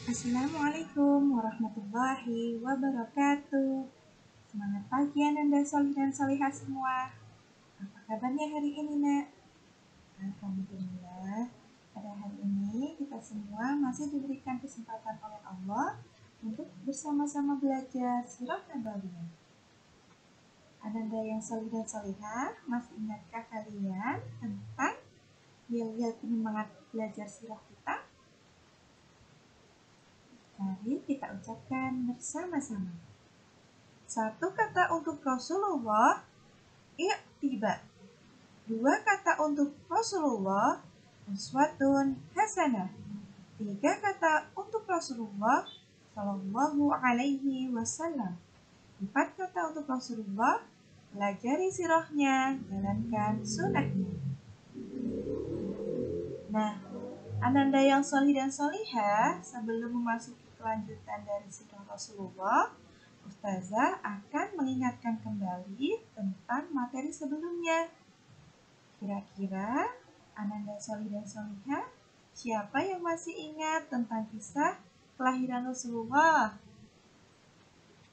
Assalamualaikum warahmatullahi wabarakatuh. Semangat pagi Ananda Solih dan Solihah semua. Apa kabarnya hari ini, Nak? Alhamdulillah, pada hari ini kita semua masih diberikan kesempatan oleh Allah untuk bersama-sama belajar Sirah Nabawiyah. Ananda yang Solih dan Solihah, masih ingatkah kalian tentang yel-yel penyemangat belajar sirah kita? Mari kita ucapkan bersama-sama. Satu kata untuk Rasulullah, i'tiba. Dua kata untuk Rasulullah, uswatun hasanah. Tiga kata untuk Rasulullah, sallallahu alaihi wasallam. Empat kata untuk Rasulullah, pelajari sirahnya, jalankan sunnahnya. Nah, Ananda yang solih dan solihah, sebelum memasuki kelanjutan dari sirah Rasulullah, Ustazah akan mengingatkan kembali tentang materi sebelumnya. Kira-kira Ananda solih dan solihah, siapa yang masih ingat tentang kisah kelahiran Rasulullah?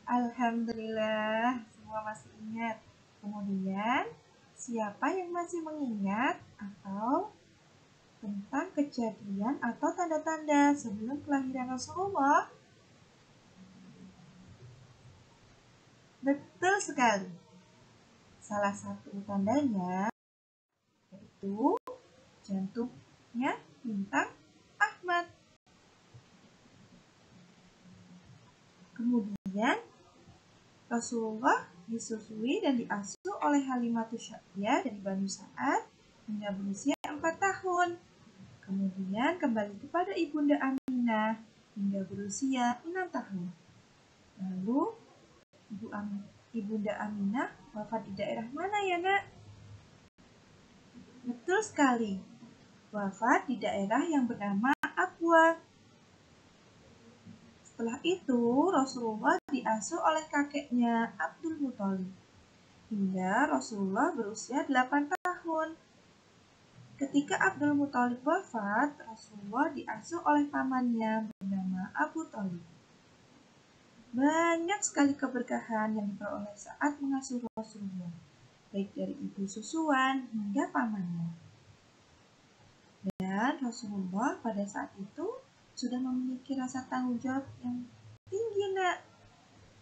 Alhamdulillah, semua masih ingat. Kemudian, siapa yang masih mengingat atau tentang kejadian atau tanda-tanda sebelum kelahiran Rasulullah? Betul sekali. Salah satu tandanya yaitu jantungnya bintang Ahmad. Kemudian Rasulullah disusui dan diasuh oleh Halimatus Sya'diyah dari Banu Sa'ad hingga berusia 4 tahun. Kemudian kembali kepada Ibunda Aminah hingga berusia 6 tahun. Lalu Ibunda Aminah wafat di daerah mana ya, Nak? Betul sekali. Wafat di daerah yang bernama Abwa. Setelah itu, Rasulullah diasuh oleh kakeknya Abdul Muthalib hingga Rasulullah berusia 8 tahun. Ketika Abdul Muthalib wafat, Rasulullah diasuh oleh pamannya bernama Abu Thalib. Banyak sekali keberkahan yang diperoleh saat mengasuh Rasulullah, baik dari ibu susuan hingga pamannya. Dan Rasulullah pada saat itu sudah memiliki rasa tanggung jawab yang tinggi, Nak.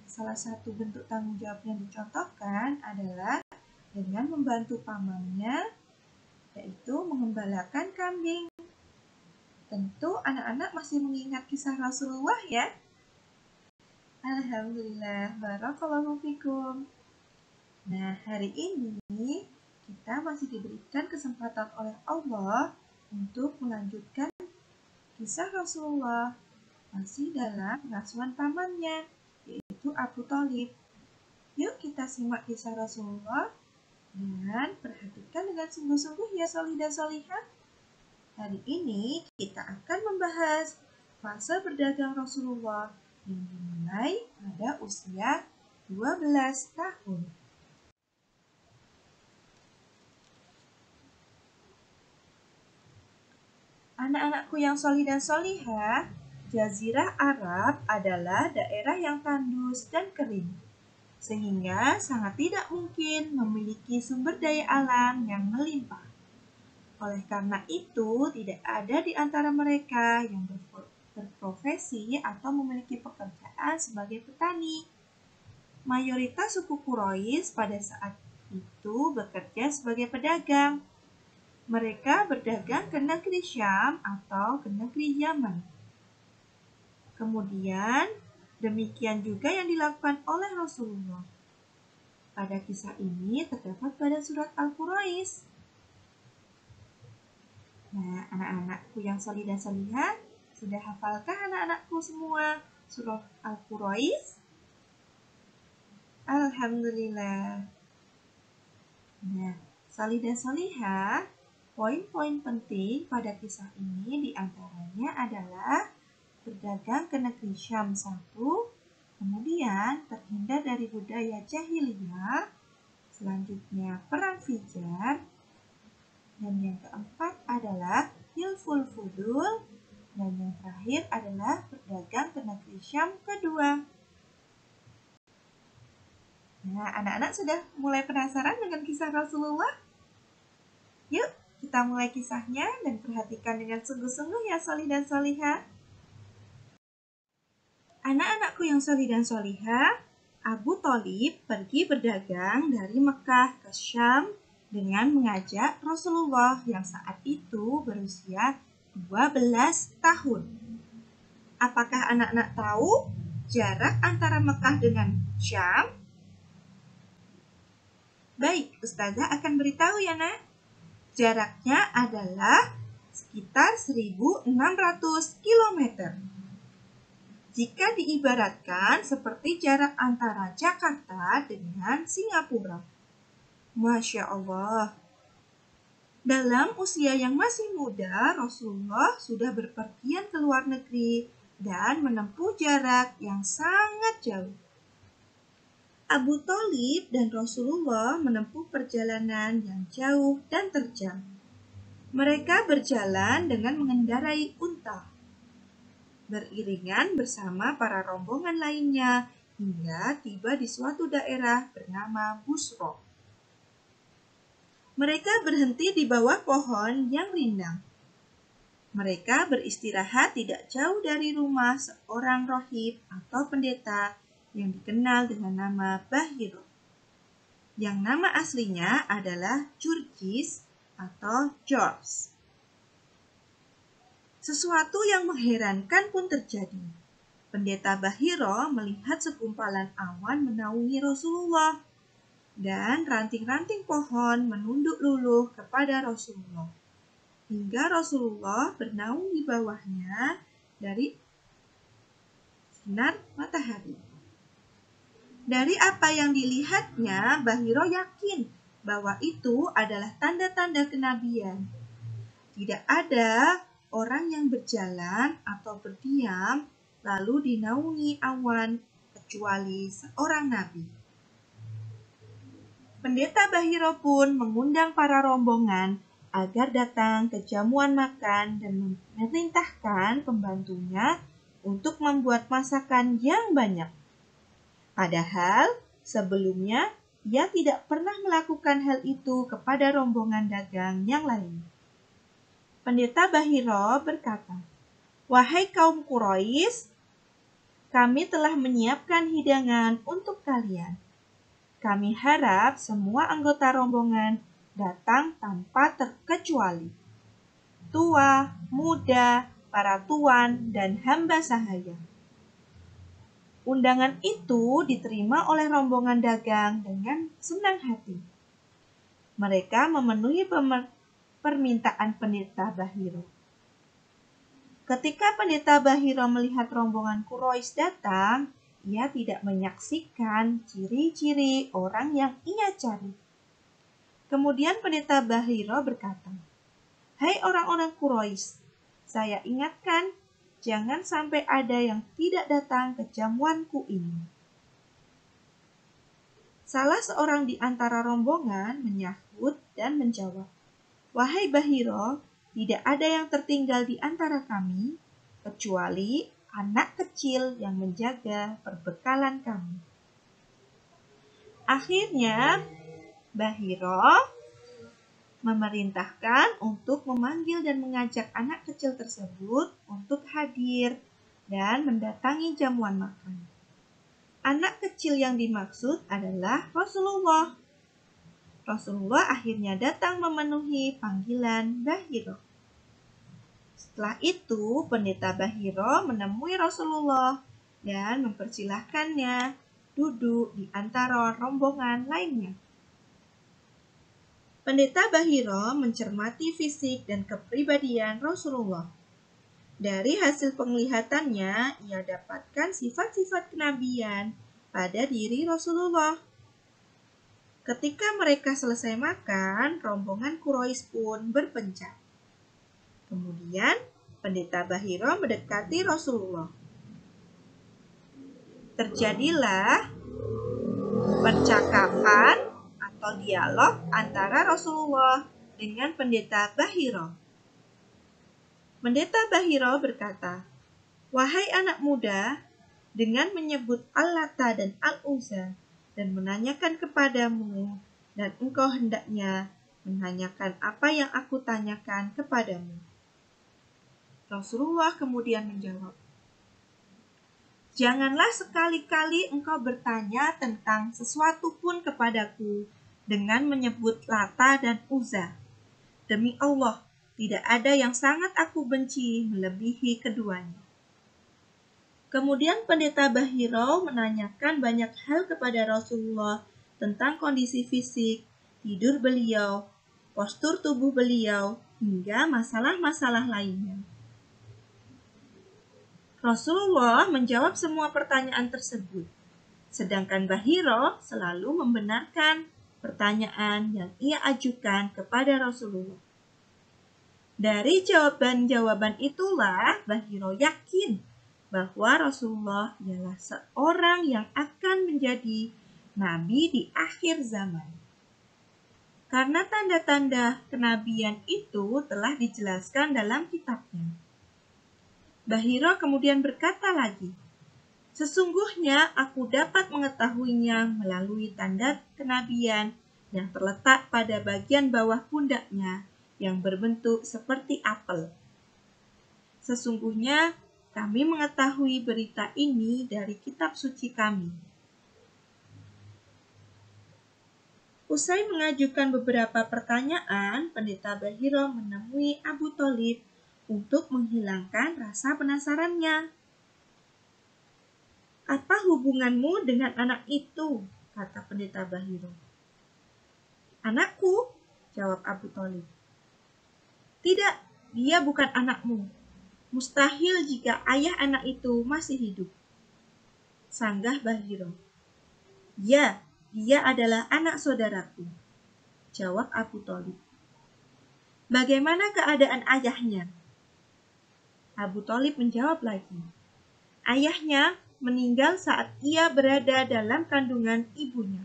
Salah satu bentuk tanggung jawab yang dicontohkan adalah dengan membantu pamannya, yaitu mengembalakan kambing. Tentu anak-anak masih mengingat kisah Rasulullah ya. Alhamdulillah, barakallahu fikum. Nah, hari ini kita masih diberikan kesempatan oleh Allah untuk melanjutkan kisah Rasulullah masih dalam pengasuhan pamannya, yaitu Abu Thalib. Yuk kita simak kisah Rasulullah dan perhatikan dengan sungguh-sungguh ya solih dan solihah. Hari ini kita akan membahas fase berdagang Rasulullah yang dimulai pada usia 12 tahun. Anak-anakku yang solih dan solihah, Jazirah Arab adalah daerah yang tandus dan kering, sehingga sangat tidak mungkin memiliki sumber daya alam yang melimpah. Oleh karena itu, tidak ada di antara mereka yang berprofesi atau memiliki pekerjaan sebagai petani. Mayoritas suku Quraisy pada saat itu bekerja sebagai pedagang. Mereka berdagang ke negeri Syam atau ke negeri Yaman. Kemudian, demikian juga yang dilakukan oleh Rasulullah. Pada kisah ini terdapat pada surat Al-Quraisy. Nah, anak-anakku yang solih dan solihah, sudah hafalkah anak-anakku semua surah Al-Quraisy? Alhamdulillah. Nah, solih dan solihah, poin-poin penting pada kisah ini diantaranya adalah berdagang ke negeri Syam 1, kemudian terhindar dari budaya jahiliyah, selanjutnya perang Fijar, dan yang keempat adalah hilful fudul, Dan yang terakhir adalah berdagang ke negeri Syam kedua. Nah, anak-anak sudah mulai penasaran dengan kisah Rasulullah? Yuk, kita mulai kisahnya dan perhatikan dengan sungguh-sungguh ya solih dan solihah. Anak-anakku yang solih dan solihah, Abu Thalib pergi berdagang dari Mekah ke Syam dengan mengajak Rasulullah yang saat itu berusia 12 tahun. Apakah anak-anak tahu jarak antara Mekah dengan Syam? Baik, Ustazah akan beritahu ya nak. Jaraknya adalah sekitar 1.600 km. Jika diibaratkan seperti jarak antara Jakarta dengan Singapura. Masya Allah. Dalam usia yang masih muda, Rasulullah sudah berpergian ke luar negeri dan menempuh jarak yang sangat jauh. Abu Thalib dan Rasulullah menempuh perjalanan yang jauh dan terjal. Mereka berjalan dengan mengendarai unta, beriringan bersama para rombongan lainnya hingga tiba di suatu daerah bernama Busra. Mereka berhenti di bawah pohon yang rindang. Mereka beristirahat tidak jauh dari rumah seorang rohib atau pendeta yang dikenal dengan nama Bahiro, yang nama aslinya adalah Jurgis atau George. Sesuatu yang mengherankan pun terjadi. Pendeta Bahiro melihat segumpalan awan menaungi Rasulullah, dan ranting-ranting pohon menunduk luluh kepada Rasulullah, hingga Rasulullah bernaung di bawahnya dari sinar matahari. Dari apa yang dilihatnya, Bahiro yakin bahwa itu adalah tanda-tanda kenabian. Tidak ada orang yang berjalan atau berdiam lalu dinaungi awan kecuali seorang nabi. Pendeta Bahiro pun mengundang para rombongan agar datang ke jamuan makan dan memerintahkan pembantunya untuk membuat masakan yang banyak. Padahal sebelumnya ia tidak pernah melakukan hal itu kepada rombongan dagang yang lain. Pendeta Bahiro berkata, "Wahai kaum Quraisy, kami telah menyiapkan hidangan untuk kalian. Kami harap semua anggota rombongan datang tanpa terkecuali. Tua, muda, para tuan, dan hamba sahaya." Undangan itu diterima oleh rombongan dagang dengan senang hati. Mereka memenuhi permintaan pendeta Bahiro. Ketika pendeta Bahiro melihat rombongan Quraisy datang, ia tidak menyaksikan ciri-ciri orang yang ia cari. Kemudian pendeta Bahiro berkata, "Hai orang-orang Quraisy, saya ingatkan, jangan sampai ada yang tidak datang ke jamuanku ini." Salah seorang di antara rombongan menyahut dan menjawab, "Wahai Bahiro, tidak ada yang tertinggal di antara kami, kecuali anak kecil yang menjaga perbekalan kami." Akhirnya, Bahiro memerintahkan untuk memanggil dan mengajak anak kecil tersebut untuk hadir dan mendatangi jamuan makan. Anak kecil yang dimaksud adalah Rasulullah. Rasulullah akhirnya datang memenuhi panggilan Bahiro. Setelah itu, pendeta Bahiro menemui Rasulullah dan mempersilahkannya duduk di antara rombongan lainnya. Pendeta Bahiro mencermati fisik dan kepribadian Rasulullah. Dari hasil penglihatannya, ia dapatkan sifat-sifat kenabian pada diri Rasulullah. Ketika mereka selesai makan, rombongan Quraisy pun berpencar. Kemudian, pendeta Bahiro mendekati Rasulullah. Terjadilah percakapan atau dialog antara Rasulullah dengan pendeta Bahiro. Pendeta Bahiro berkata, "Wahai anak muda, dengan menyebut Al-Lata dan Al-Uzza dan menanyakan kepadamu, dan engkau hendaknya menanyakan apa yang aku tanyakan kepadamu." Rasulullah kemudian menjawab, "Janganlah sekali-kali engkau bertanya tentang sesuatu pun kepadaku dengan menyebut Lata dan Uzza. Demi Allah, tidak ada yang sangat aku benci melebihi keduanya." Kemudian Pendeta Bahiro menanyakan banyak hal kepada Rasulullah tentang kondisi fisik, tidur beliau, postur tubuh beliau, hingga masalah-masalah lainnya. Rasulullah menjawab semua pertanyaan tersebut, sedangkan Bahiro selalu membenarkan pertanyaan yang ia ajukan kepada Rasulullah. Dari jawaban-jawaban itulah Bahiro yakin bahwa Rasulullah ialah seorang yang akan menjadi nabi di akhir zaman. Karena tanda-tanda kenabian itu telah dijelaskan dalam kitabnya. Bahiro kemudian berkata lagi, "Sesungguhnya aku dapat mengetahuinya melalui tanda kenabian yang terletak pada bagian bawah pundaknya yang berbentuk seperti apel. Sesungguhnya kami mengetahui berita ini dari kitab suci kami." Usai mengajukan beberapa pertanyaan, Pendeta Bahiro menemui Abu Thalib untuk menghilangkan rasa penasarannya. "Apa hubunganmu dengan anak itu?" kata Pendeta Bahiro. "Anakku," jawab Abu Thalib. "Tidak, dia bukan anakmu. Mustahil jika ayah anak itu masih hidup," sanggah Bahiro. "Ya, dia adalah anak saudaraku," jawab Abu Thalib. "Bagaimana keadaan ayahnya?" Abu Thalib menjawab lagi, "Ayahnya meninggal saat ia berada dalam kandungan ibunya."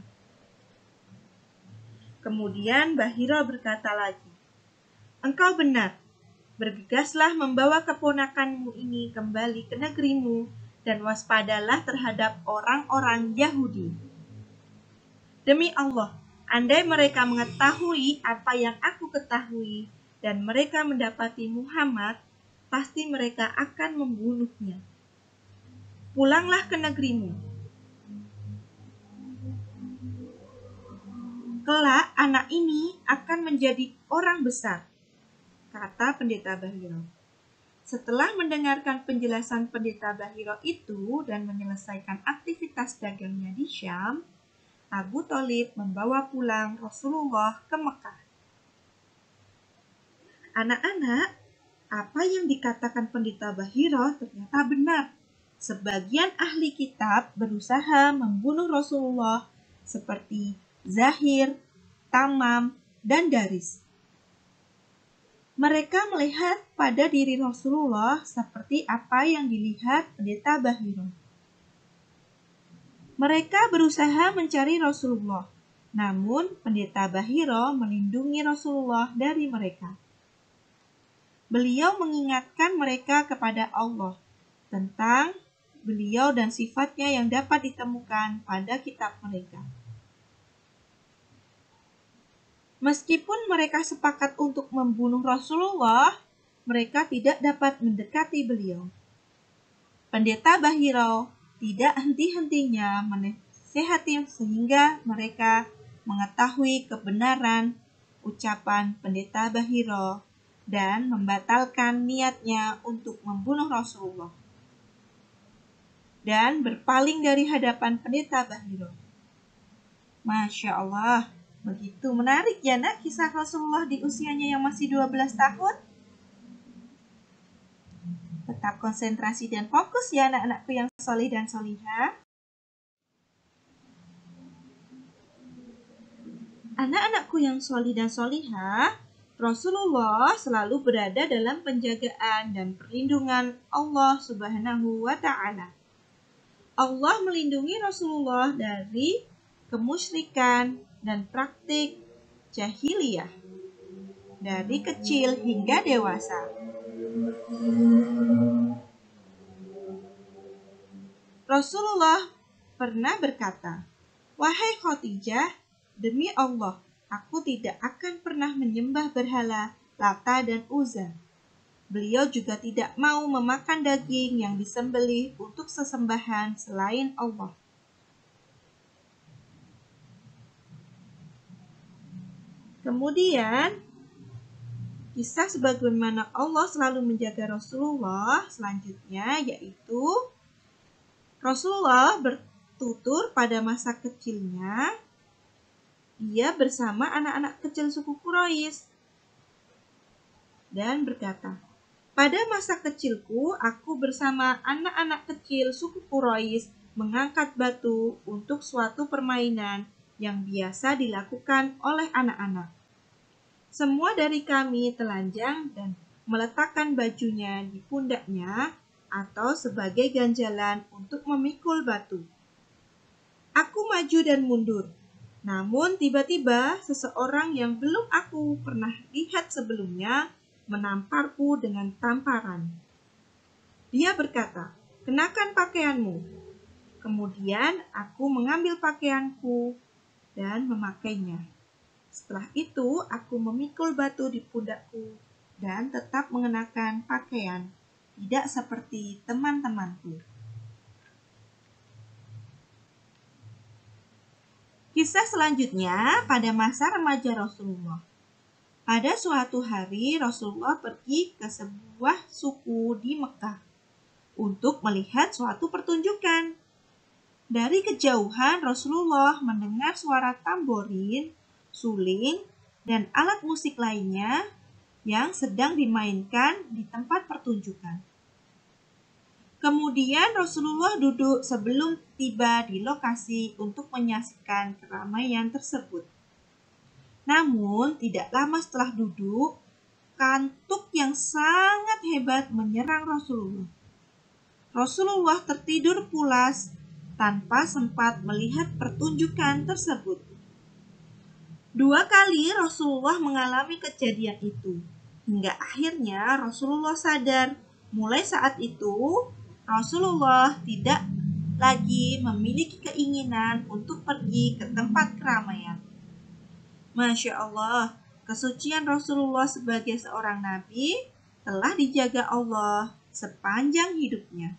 Kemudian Bahiro berkata lagi, "Engkau benar. Bergegaslah membawa keponakanmu ini kembali ke negerimu dan waspadalah terhadap orang-orang Yahudi. Demi Allah, andai mereka mengetahui apa yang aku ketahui dan mereka mendapati Muhammad, pasti mereka akan membunuhnya. Pulanglah ke negerimu. Kelak anak ini akan menjadi orang besar," kata Pendeta Bahiro. Setelah mendengarkan penjelasan Pendeta Bahiro itu dan menyelesaikan aktivitas dagangnya di Syam, Abu Thalib membawa pulang Rasulullah ke Mekah. Anak-anak, apa yang dikatakan Pendeta Bahiro ternyata benar. Sebagian ahli kitab berusaha membunuh Rasulullah seperti Zahir, Tamam, dan Daris. Mereka melihat pada diri Rasulullah seperti apa yang dilihat Pendeta Bahiro. Mereka berusaha mencari Rasulullah, namun Pendeta Bahiro melindungi Rasulullah dari mereka. Beliau mengingatkan mereka kepada Allah tentang beliau dan sifatnya yang dapat ditemukan pada kitab mereka. Meskipun mereka sepakat untuk membunuh Rasulullah, mereka tidak dapat mendekati beliau. Pendeta Bahiro tidak henti-hentinya menasihati sehingga mereka mengetahui kebenaran ucapan Pendeta Bahiro dan membatalkan niatnya untuk membunuh Rasulullah dan berpaling dari hadapan Pendeta Bahiro. Masya Allah, begitu menarik ya nak kisah Rasulullah di usianya yang masih 12 tahun. Tetap konsentrasi dan fokus ya anak-anakku yang solih dan solihah. Anak-anakku yang solih dan solihah, Rasulullah selalu berada dalam penjagaan dan perlindungan Allah Subhanahu wa Ta'ala. Allah melindungi Rasulullah dari kemusyrikan dan praktik jahiliyah dari kecil hingga dewasa. Rasulullah pernah berkata, "Wahai Khadijah, demi Allah, aku tidak akan pernah menyembah berhala Lata dan Uzza." Beliau juga tidak mau memakan daging yang disembelih untuk sesembahan selain Allah. Kemudian, kisah sebagaimana Allah selalu menjaga Rasulullah selanjutnya yaitu Rasulullah bertutur pada masa kecilnya, dia bersama anak-anak kecil suku Quraisy dan berkata, "Pada masa kecilku, aku bersama anak-anak kecil suku Quraisy mengangkat batu untuk suatu permainan yang biasa dilakukan oleh anak-anak. Semua dari kami telanjang dan meletakkan bajunya di pundaknya atau sebagai ganjalan untuk memikul batu. Aku maju dan mundur. Namun tiba-tiba seseorang yang belum aku pernah lihat sebelumnya menamparku dengan tamparan. Dia berkata, 'Kenakan pakaianmu.' Kemudian aku mengambil pakaianku dan memakainya. Setelah itu aku memikul batu di pundakku dan tetap mengenakan pakaian, tidak seperti teman-temanku." Kisah selanjutnya pada masa remaja Rasulullah. Pada suatu hari Rasulullah pergi ke sebuah suku di Mekah untuk melihat suatu pertunjukan. Dari kejauhan Rasulullah mendengar suara tamborin, suling, dan alat musik lainnya yang sedang dimainkan di tempat pertunjukan. Kemudian Rasulullah duduk sebelum tiba di lokasi untuk menyaksikan keramaian tersebut. Namun, tidak lama setelah duduk, kantuk yang sangat hebat menyerang Rasulullah. Rasulullah tertidur pulas tanpa sempat melihat pertunjukan tersebut. 2 kali Rasulullah mengalami kejadian itu, hingga akhirnya Rasulullah sadar. Mulai saat itu, Rasulullah tidak lagi memiliki keinginan untuk pergi ke tempat keramaian. Masya Allah, kesucian Rasulullah sebagai seorang nabi telah dijaga Allah sepanjang hidupnya.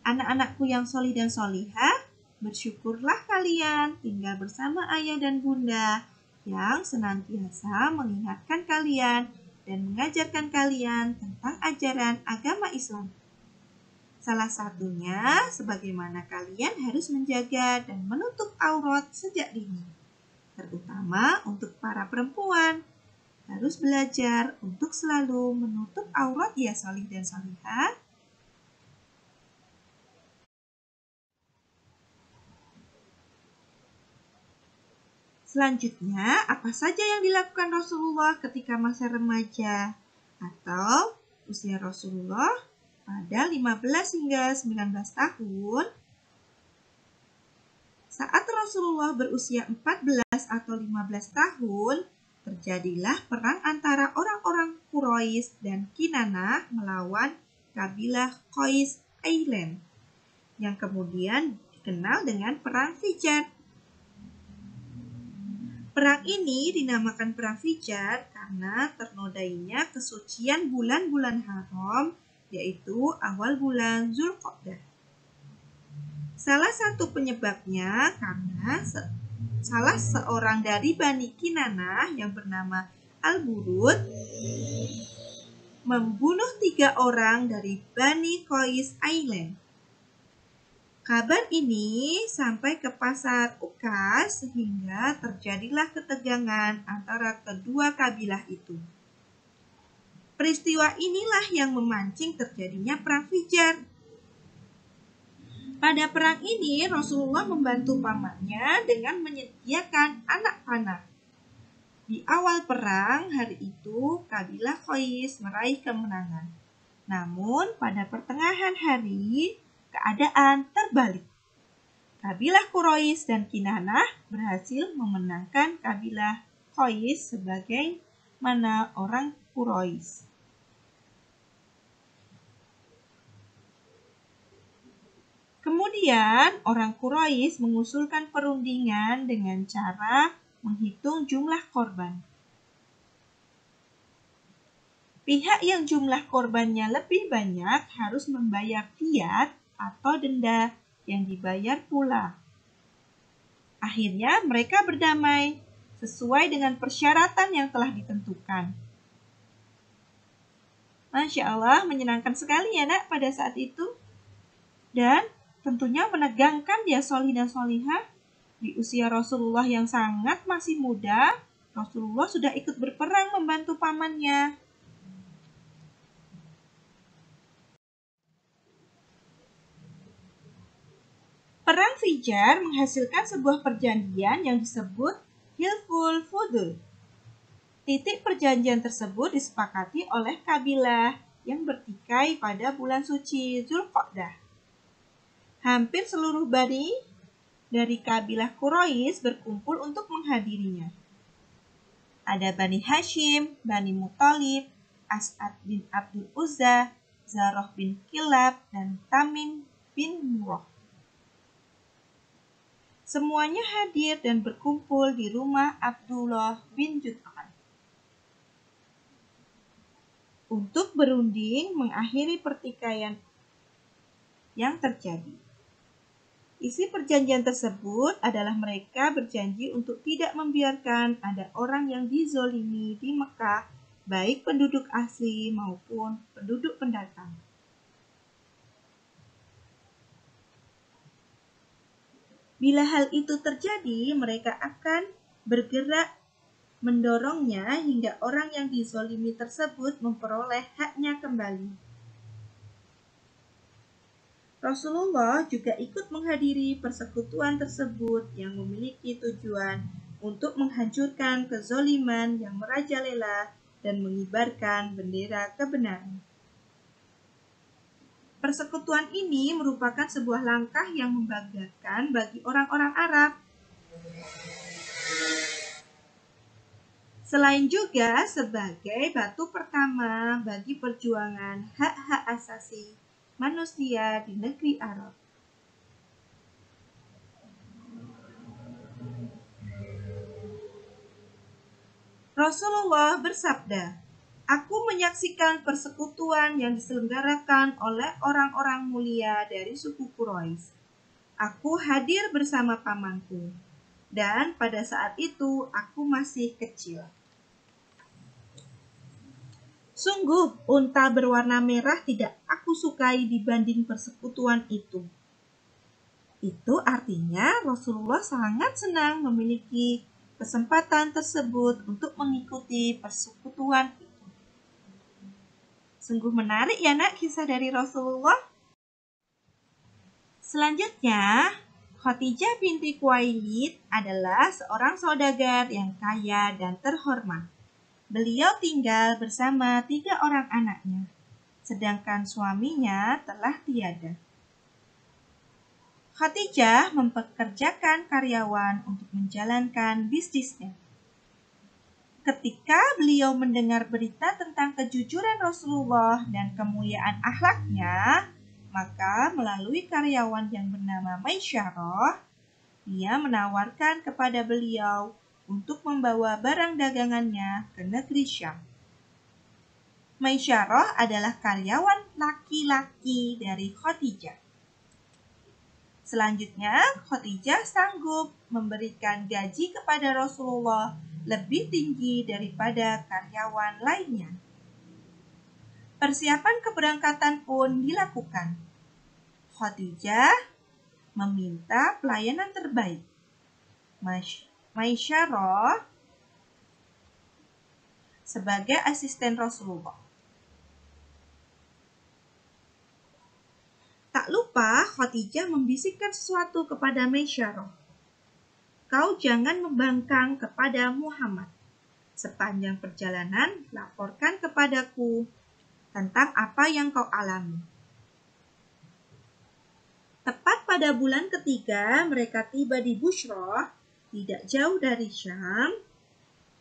Anak-anakku yang solih dan solihah, bersyukurlah kalian tinggal bersama ayah dan bunda yang senantiasa mengingatkan kalian dan mengajarkan kalian tentang ajaran agama Islam. Salah satunya, sebagaimana kalian harus menjaga dan menutup aurat sejak dini. Terutama untuk para perempuan, harus belajar untuk selalu menutup aurat ya solih dan solihah. Selanjutnya, apa saja yang dilakukan Rasulullah ketika masa remaja atau usia Rasulullah pada 15 hingga 19 tahun? Saat Rasulullah berusia 14 atau 15 tahun, terjadilah perang antara orang-orang Quraisy dan Kinanah melawan kabilah Qais Ailen, yang kemudian dikenal dengan Perang Fijar. Perang ini dinamakan Perang Fijar karena ternodainya kesucian bulan-bulan haram, yaitu awal bulan Zulqa'dah. Salah satu penyebabnya karena salah seorang dari Bani Kinanah yang bernama Al-Burud membunuh 3 orang dari Bani Qais Ailen. Kabar ini sampai ke pasar Ukas sehingga terjadilah ketegangan antara kedua kabilah itu. Peristiwa inilah yang memancing terjadinya Perang Fijar. Pada perang ini Rasulullah membantu pamannya dengan menyediakan anak panah. Di awal perang hari itu kabilah Qais meraih kemenangan. Namun pada pertengahan hari keadaan terbalik. Kabilah Quraisy dan Kinanah berhasil memenangkan kabilah Qais sebagai mana orang Quraisy. Kemudian orang Quraisy mengusulkan perundingan dengan cara menghitung jumlah korban. Pihak yang jumlah korbannya lebih banyak harus membayar diyat atau denda yang dibayar pula. Akhirnya mereka berdamai sesuai dengan persyaratan yang telah ditentukan. Masya Allah, menyenangkan sekali ya nak pada saat itu. Dan tentunya menegangkan dia solih dan solihah. Di usia Rasulullah yang sangat masih muda, Rasulullah sudah ikut berperang membantu pamannya. Perang Fijar menghasilkan sebuah perjanjian yang disebut Hilful Fudul. Titik perjanjian tersebut disepakati oleh kabilah yang bertikai pada bulan suci Zulqa'dah. Hampir seluruh Bani dari kabilah Quraisy berkumpul untuk menghadirinya. Ada Bani Hashim, Bani Muthalib, As'ad bin Abdul Uzza, Zarah bin Kilab, dan Tamim bin Murrah. Semuanya hadir dan berkumpul di rumah Abdullah bin Jud'an untuk berunding mengakhiri pertikaian yang terjadi. Isi perjanjian tersebut adalah mereka berjanji untuk tidak membiarkan ada orang yang dizolimi di Mekah, baik penduduk asli maupun penduduk pendatang. Bila hal itu terjadi, mereka akan bergerak mendorongnya hingga orang yang dizolimi tersebut memperoleh haknya kembali. Rasulullah juga ikut menghadiri persekutuan tersebut yang memiliki tujuan untuk menghancurkan kezoliman yang merajalela dan mengibarkan bendera kebenaran. Persekutuan ini merupakan sebuah langkah yang membanggakan bagi orang-orang Arab. Selain juga sebagai batu pertama bagi perjuangan hak-hak asasi manusia di negeri Arab. Rasulullah bersabda, "Aku menyaksikan persekutuan yang diselenggarakan oleh orang-orang mulia dari suku Quraisy. Aku hadir bersama pamanku, dan pada saat itu aku masih kecil. Sungguh, unta berwarna merah tidak aku sukai dibanding persekutuan itu." Itu artinya Rasulullah sangat senang memiliki kesempatan tersebut untuk mengikuti persekutuan itu. Sungguh menarik ya nak kisah dari Rasulullah. Selanjutnya, Khadijah binti Khuwailid adalah seorang saudagar yang kaya dan terhormat. Beliau tinggal bersama 3 orang anaknya, sedangkan suaminya telah tiada. Khadijah mempekerjakan karyawan untuk menjalankan bisnisnya. Ketika beliau mendengar berita tentang kejujuran Rasulullah dan kemuliaan akhlaknya, maka melalui karyawan yang bernama Maisyarah, dia menawarkan kepada beliau untuk membawa barang dagangannya ke negeri Syam. Maisyarah adalah karyawan laki-laki dari Khadijah. Selanjutnya, Khadijah sanggup memberikan gaji kepada Rasulullah lebih tinggi daripada karyawan lainnya. Persiapan keberangkatan pun dilakukan. Khadijah meminta pelayanan terbaik. Maisyarah sebagai asisten Rasulullah. Tak lupa Khadijah membisikkan sesuatu kepada Maisyarah. "Kau jangan membangkang kepada Muhammad. Sepanjang perjalanan, laporkan kepadaku tentang apa yang kau alami." Tepat pada bulan ketiga, mereka tiba di Bushrah, tidak jauh dari Syam.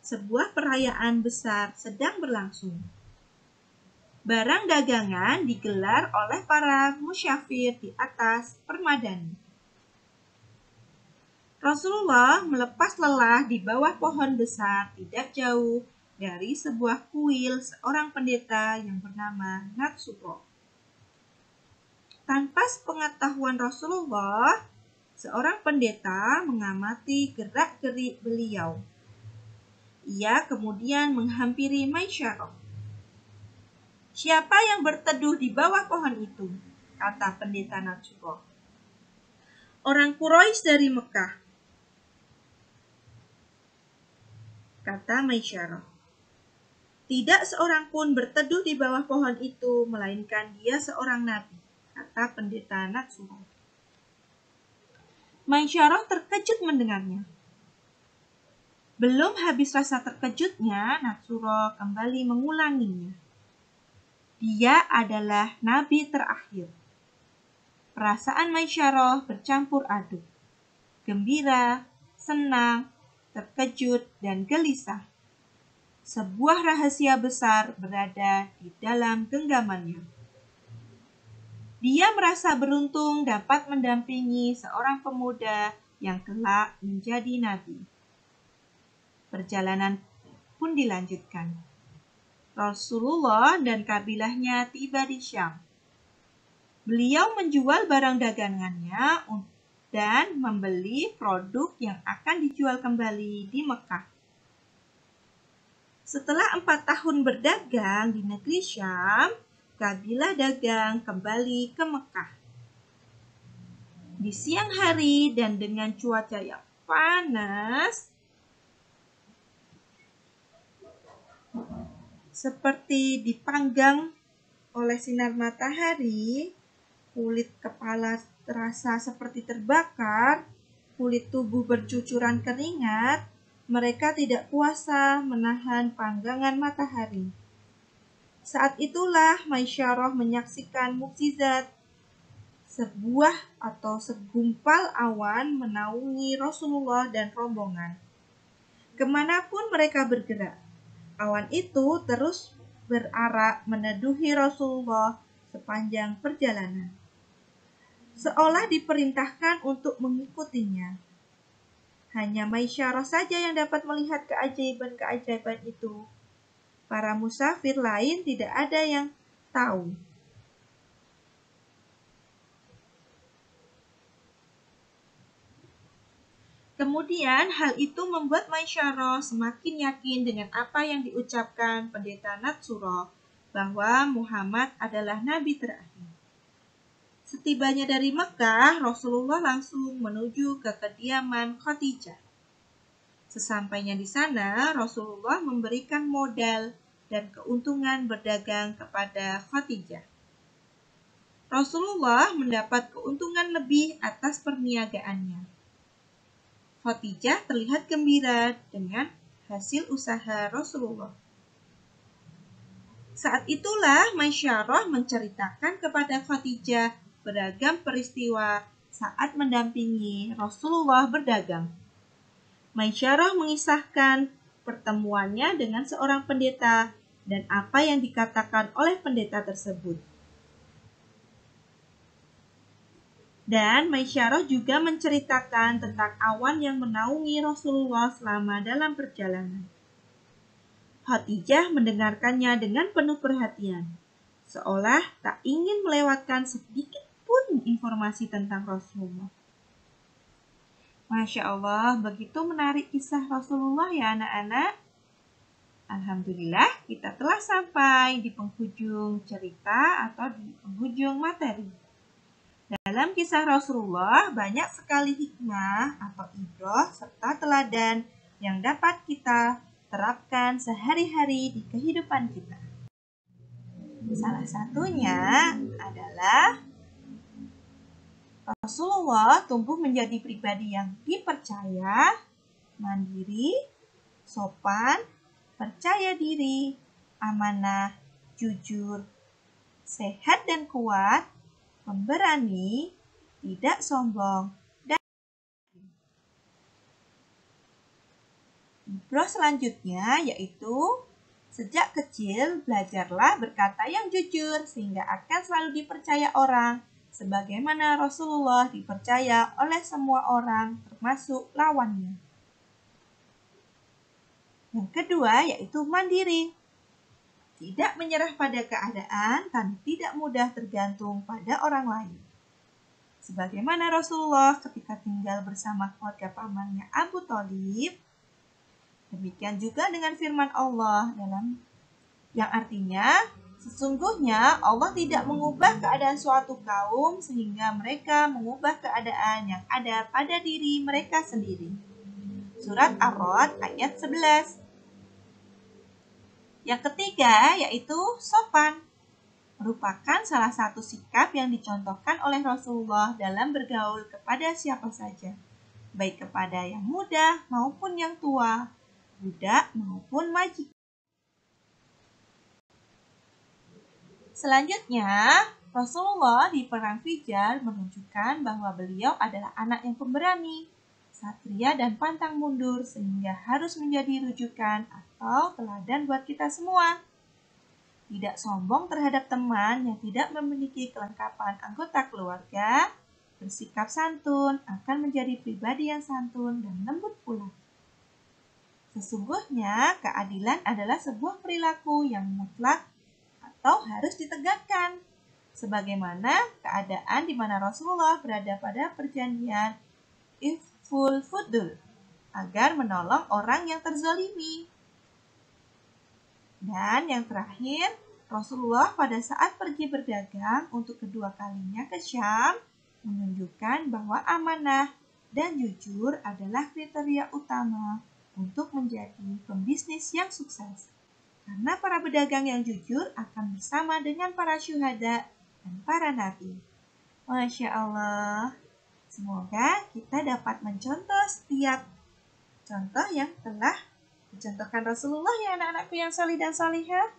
Sebuah perayaan besar sedang berlangsung. Barang dagangan digelar oleh para musyafir di atas permadani. Rasulullah melepas lelah di bawah pohon besar tidak jauh dari sebuah kuil seorang pendeta yang bernama Natsuro. Tanpa sepengetahuan Rasulullah, seorang pendeta mengamati gerak-gerik beliau. Ia kemudian menghampiri Maisyarah. "Siapa yang berteduh di bawah pohon itu?" kata pendeta Natsuro. "Orang Quraisy dari Mekah," kata Maisyarah. "Tidak seorang pun berteduh di bawah pohon itu, melainkan dia seorang nabi," kata pendeta Natsuro. Maisyarah terkejut mendengarnya. Belum habis rasa terkejutnya, Natsuro kembali mengulanginya. Dia adalah nabi terakhir. Perasaan Maisyarah bercampur aduk. Gembira, senang, terkejut, dan gelisah. Sebuah rahasia besar berada di dalam genggamannya. Dia merasa beruntung dapat mendampingi seorang pemuda yang kelak menjadi nabi. Perjalanan pun dilanjutkan. Rasulullah dan kabilahnya tiba di Syam. Beliau menjual barang dagangannya dan membeli produk yang akan dijual kembali di Mekah. Setelah 4 tahun berdagang di negeri Syam, kabilah dagang kembali ke Mekah. Di siang hari dan dengan cuaca yang panas, seperti dipanggang oleh sinar matahari, kulit kepala terasa seperti terbakar, kulit tubuh bercucuran keringat, mereka tidak kuasa menahan panggangan matahari. Saat itulah Maisyarah menyaksikan mukjizat. Sebuah atau segumpal awan menaungi Rasulullah dan rombongan. Kemanapun mereka bergerak, awan itu terus berarak meneduhi Rasulullah sepanjang perjalanan, seolah diperintahkan untuk mengikutinya. Hanya Maisyarah saja yang dapat melihat keajaiban-keajaiban itu. Para musafir lain tidak ada yang tahu. Kemudian hal itu membuat Maisyarah semakin yakin dengan apa yang diucapkan pendeta Natsuro, bahwa Muhammad adalah nabi terakhir. Setibanya dari Mekah, Rasulullah langsung menuju ke kediaman Khadijah. Sesampainya di sana, Rasulullah memberikan modal dan keuntungan berdagang kepada Khadijah. Rasulullah mendapat keuntungan lebih atas perniagaannya. Khadijah terlihat gembira dengan hasil usaha Rasulullah. Saat itulah Maisyarah menceritakan kepada Khadijah beragam peristiwa saat mendampingi Rasulullah berdagang. Maisyarah mengisahkan pertemuannya dengan seorang pendeta dan apa yang dikatakan oleh pendeta tersebut. Dan Maisyarah juga menceritakan tentang awan yang menaungi Rasulullah selama dalam perjalanan. Khadijah mendengarkannya dengan penuh perhatian, seolah tak ingin melewatkan sedikit pun informasi tentang Rasulullah. Masya Allah, begitu menarik kisah Rasulullah ya anak-anak. Alhamdulillah, kita telah sampai di penghujung cerita atau di penghujung materi. Dalam kisah Rasulullah, banyak sekali hikmah atau ibrah serta teladan yang dapat kita terapkan sehari-hari di kehidupan kita. Salah satunya adalah Rasulullah tumbuh menjadi pribadi yang dipercaya, mandiri, sopan, percaya diri, amanah, jujur, sehat dan kuat, pemberani, tidak sombong, dan ibrah selanjutnya yaitu Sejak kecil, belajarlah berkata yang jujur sehingga akan selalu dipercaya orang, sebagaimana Rasulullah dipercaya oleh semua orang, termasuk lawannya. Yang kedua yaitu mandiri. Tidak menyerah pada keadaan dan tidak mudah tergantung pada orang lain. Sebagaimana Rasulullah ketika tinggal bersama keluarga pamannya Abu Thalib, demikian juga dengan firman Allah yang artinya, sesungguhnya Allah tidak mengubah keadaan suatu kaum sehingga mereka mengubah keadaan yang ada pada diri mereka sendiri. Surat Ar-Ra'd ayat 11. Yang ketiga yaitu sopan. Merupakan salah satu sikap yang dicontohkan oleh Rasulullah dalam bergaul kepada siapa saja, baik kepada yang muda maupun yang tua, budak maupun majikan. Selanjutnya, Rasulullah di Perang Fijar menunjukkan bahwa beliau adalah anak yang pemberani, satria dan pantang mundur sehingga harus menjadi rujukan atau teladan buat kita semua. Tidak sombong terhadap teman yang tidak memiliki kelengkapan anggota keluarga, bersikap santun akan menjadi pribadi yang santun dan lembut pula. Sesungguhnya keadilan adalah sebuah perilaku yang mutlak atau harus ditegakkan, sebagaimana keadaan di mana Rasulullah berada pada perjanjian Iful Fudul agar menolong orang yang terzalimi. Dan yang terakhir, Rasulullah pada saat pergi berdagang untuk kedua kalinya ke Syam menunjukkan bahwa amanah dan jujur adalah kriteria utama untuk menjadi pembisnis yang sukses. Karena para pedagang yang jujur akan bersama dengan para syuhada dan para nabi. Masya Allah. Semoga kita dapat mencontoh setiap contoh yang telah dicontohkan Rasulullah ya anak-anakku yang salih dan salihah.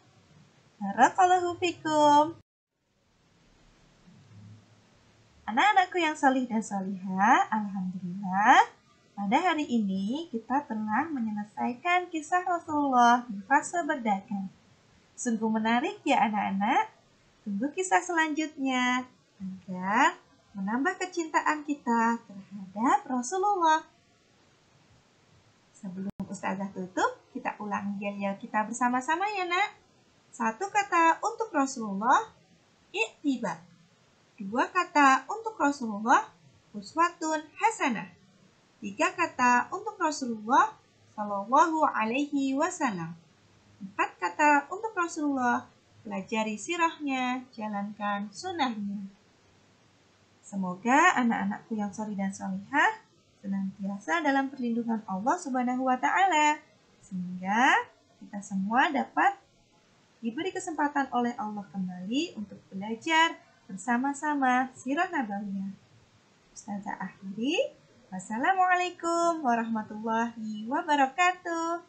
Barakallahu fikum. Anak-anakku yang salih dan salihah, alhamdulillah. Pada hari ini kita telah menyelesaikan kisah Rasulullah di fase berdagang. Sungguh menarik ya anak-anak. Tunggu kisah selanjutnya agar menambah kecintaan kita terhadap Rasulullah. Sebelum Ustazah tutup, kita ulangi yel-yel kita bersama-sama ya nak. 1 kata untuk Rasulullah, i'tiba. 2 kata untuk Rasulullah, uswatun hasanah. 3 kata untuk Rasulullah Sallallahu Alaihi Wasallam. 4 kata untuk Rasulullah, pelajari sirahnya, jalankan sunnahnya. Semoga anak-anakku yang sholih dan sholihah senantiasa dalam perlindungan Allah Subhanahu wa Ta'ala, sehingga kita semua dapat diberi kesempatan oleh Allah kembali untuk belajar bersama-sama sirah nabawiyah. Ustazah akhiri. Wassalamualaikum warahmatullahi wabarakatuh.